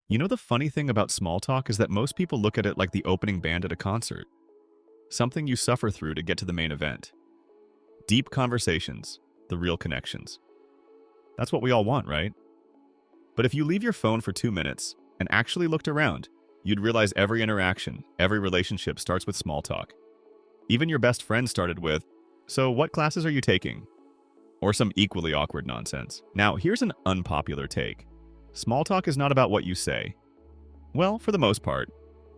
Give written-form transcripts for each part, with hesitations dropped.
You know, the funny thing about small talk is that most people look at it like the opening band at a concert, something you suffer through to get to the main event. Deep conversations, the real connections. That's what we all want, right? But if you leave your phone for 2 minutes and actually looked around, you'd realize every interaction, every relationship starts with small talk. Even your best friend started with, "So what classes are you taking?" Or some equally awkward nonsense. Now, here's an unpopular take. Small talk is not about what you say. Well, for the most part.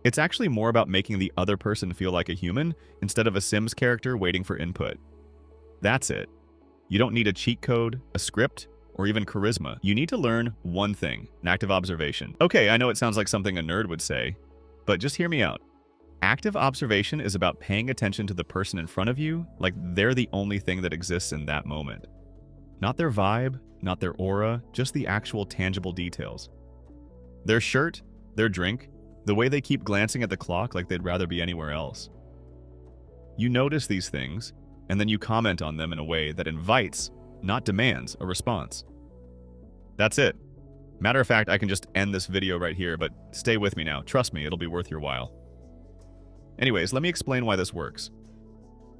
It's actually more about making the other person feel like a human instead of a Sims character waiting for input. That's it. You don't need a cheat code, a script, or even charisma. You need to learn one thing, an active observation. Okay, I know it sounds like something a nerd would say, but just hear me out. Active observation is about paying attention to the person in front of you like they're the only thing that exists in that moment. Not their vibe, not their aura, just the actual tangible details. Their shirt, their drink, the way they keep glancing at the clock like they'd rather be anywhere else. You notice these things, and then you comment on them in a way that invites, not demands, a response. That's it. Matter of fact, I can just end this video right here, but stay with me now. Trust me, it'll be worth your while. Anyways, let me explain why this works.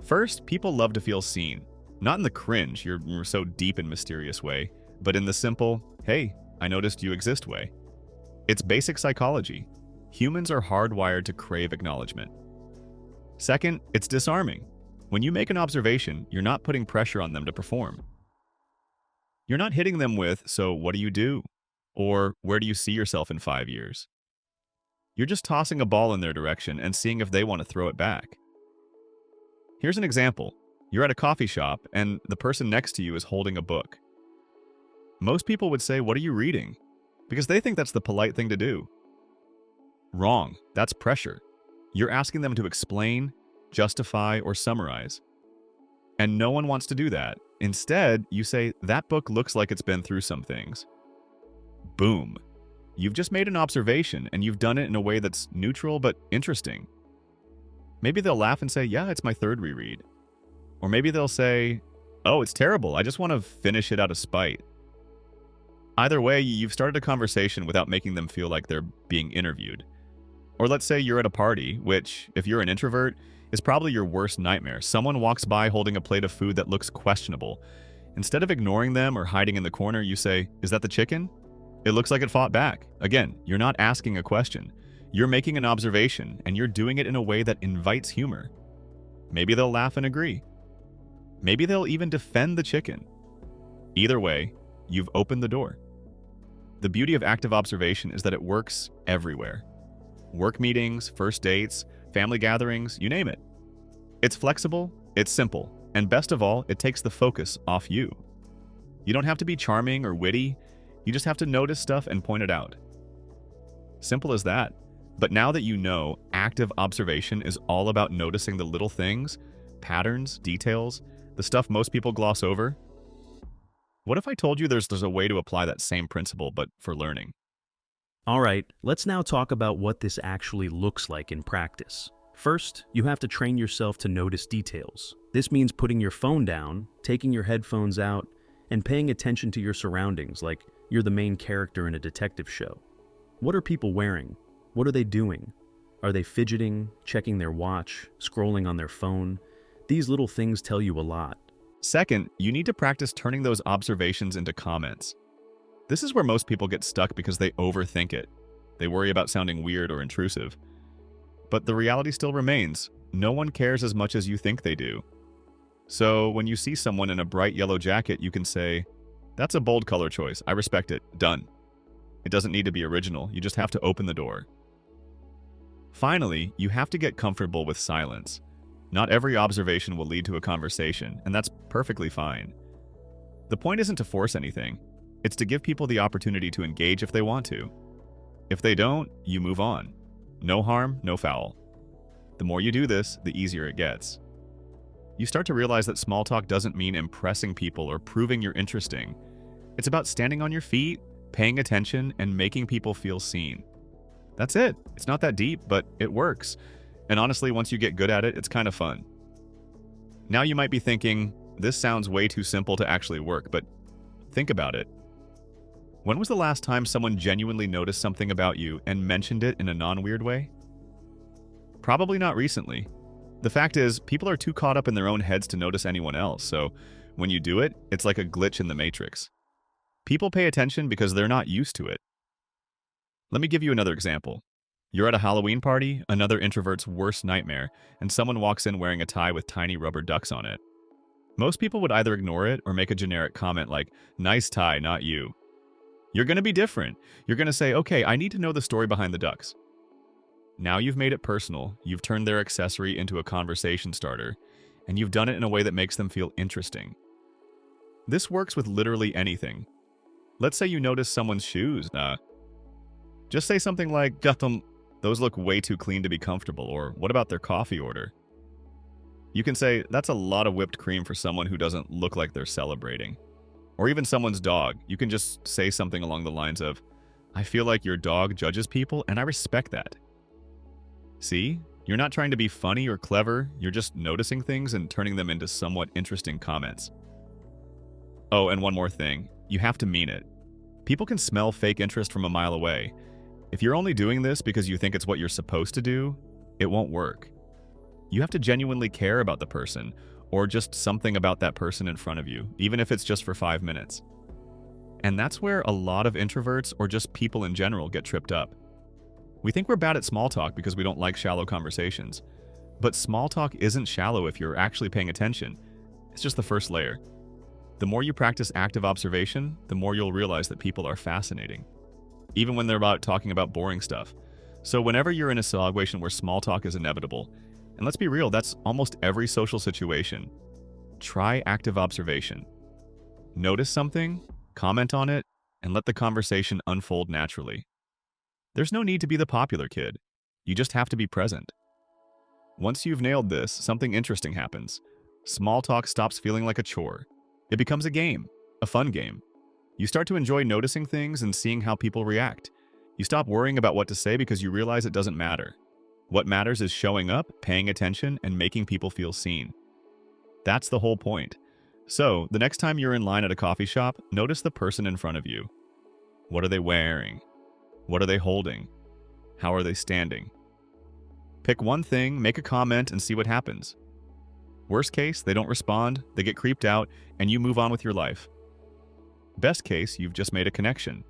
First, people love to feel seen. Not in the cringe, you're so deep and mysterious way, but in the simple, "Hey, I noticed you exist" way. It's basic psychology. Humans are hardwired to crave acknowledgement. Second, it's disarming. When you make an observation, you're not putting pressure on them to perform. You're not hitting them with, "So what do you do?" Or "Where do you see yourself in 5 years?" You're just tossing a ball in their direction and seeing if they want to throw it back. Here's an example. You're at a coffee shop and the person next to you is holding a book. Most people would say, "What are you reading?" Because they think that's the polite thing to do. Wrong. That's pressure. You're asking them to explain, justify, or summarize. And no one wants to do that. Instead, you say, "That book looks like it's been through some things." Boom. You've just made an observation, and you've done it in a way that's neutral but interesting. Maybe they'll laugh and say, "Yeah, it's my third reread." Or maybe they'll say, "Oh, it's terrible. I just want to finish it out of spite." Either way, you've started a conversation without making them feel like they're being interviewed. Or let's say you're at a party, which, if you're an introvert, is probably your worst nightmare. Someone walks by holding a plate of food that looks questionable. Instead of ignoring them or hiding in the corner, you say, "Is that the chicken? It looks like it fought back." Again, you're not asking a question. You're making an observation, and you're doing it in a way that invites humor. Maybe they'll laugh and agree. Maybe they'll even defend the chicken. Either way, you've opened the door. The beauty of active observation is that it works everywhere. Work meetings, first dates, family gatherings, you name it. It's flexible, it's simple, and best of all, it takes the focus off you. You don't have to be charming or witty, you just have to notice stuff and point it out. Simple as that. But now that you know, active observation is all about noticing the little things, patterns, details, the stuff most people gloss over. What if I told you there's a way to apply that same principle, but for learning? All right, let's now talk about what this actually looks like in practice. First, you have to train yourself to notice details. This means putting your phone down, taking your headphones out, and paying attention to your surroundings like you're the main character in a detective show. What are people wearing? What are they doing? Are they fidgeting, checking their watch, scrolling on their phone? These little things tell you a lot. Second, you need to practice turning those observations into comments. This is where most people get stuck because they overthink it. They worry about sounding weird or intrusive. But the reality still remains. No one cares as much as you think they do. So when you see someone in a bright yellow jacket, you can say, "That's a bold color choice. I respect it. Done." It doesn't need to be original. You just have to open the door. Finally, you have to get comfortable with silence. Not every observation will lead to a conversation, and that's perfectly fine. The point isn't to force anything. It's to give people the opportunity to engage if they want to. If they don't, you move on. No harm, no foul. The more you do this, the easier it gets. You start to realize that small talk doesn't mean impressing people or proving you're interesting. It's about standing on your feet, paying attention, and making people feel seen. That's it. It's not that deep, but it works. And honestly, once you get good at it, it's kind of fun. Now you might be thinking, this sounds way too simple to actually work, but think about it. When was the last time someone genuinely noticed something about you and mentioned it in a non-weird way? Probably not recently. The fact is, people are too caught up in their own heads to notice anyone else, so when you do it, it's like a glitch in the matrix. People pay attention because they're not used to it. Let me give you another example. You're at a Halloween party, another introvert's worst nightmare, and someone walks in wearing a tie with tiny rubber ducks on it. Most people would either ignore it or make a generic comment like, "Nice tie, not you." You're going to be different. You're going to say, "Okay, I need to know the story behind the ducks." Now you've made it personal, you've turned their accessory into a conversation starter, and you've done it in a way that makes them feel interesting. This works with literally anything. Let's say you notice someone's shoes. Just say something like, "Got them. Those look way too clean to be comfortable," or "What about their coffee order?" You can say, "That's a lot of whipped cream for someone who doesn't look like they're celebrating." Or even someone's dog. You can just say something along the lines of, "I feel like your dog judges people, and I respect that." See? You're not trying to be funny or clever, you're just noticing things and turning them into somewhat interesting comments. Oh, and one more thing. You have to mean it. People can smell fake interest from a mile away. If you're only doing this because you think it's what you're supposed to do, it won't work. You have to genuinely care about the person, or just something about that person in front of you, even if it's just for 5 minutes. And that's where a lot of introverts, or just people in general, get tripped up. We think we're bad at small talk because we don't like shallow conversations. But small talk isn't shallow if you're actually paying attention. It's just the first layer. The more you practice active observation, the more you'll realize that people are fascinating, even when they're talking about boring stuff. So whenever you're in a situation where small talk is inevitable, and let's be real, that's almost every social situation, try active observation. Notice something, comment on it, and let the conversation unfold naturally. There's no need to be the popular kid. You just have to be present. Once you've nailed this, something interesting happens. Small talk stops feeling like a chore. It becomes a game, a fun game. You start to enjoy noticing things and seeing how people react. You stop worrying about what to say because you realize it doesn't matter. What matters is showing up, paying attention, and making people feel seen. That's the whole point. So, the next time you're in line at a coffee shop, notice the person in front of you. What are they wearing? What are they holding? How are they standing? Pick one thing, make a comment, and see what happens. Worst case, they don't respond, they get creeped out, and you move on with your life. Best case, you've just made a connection.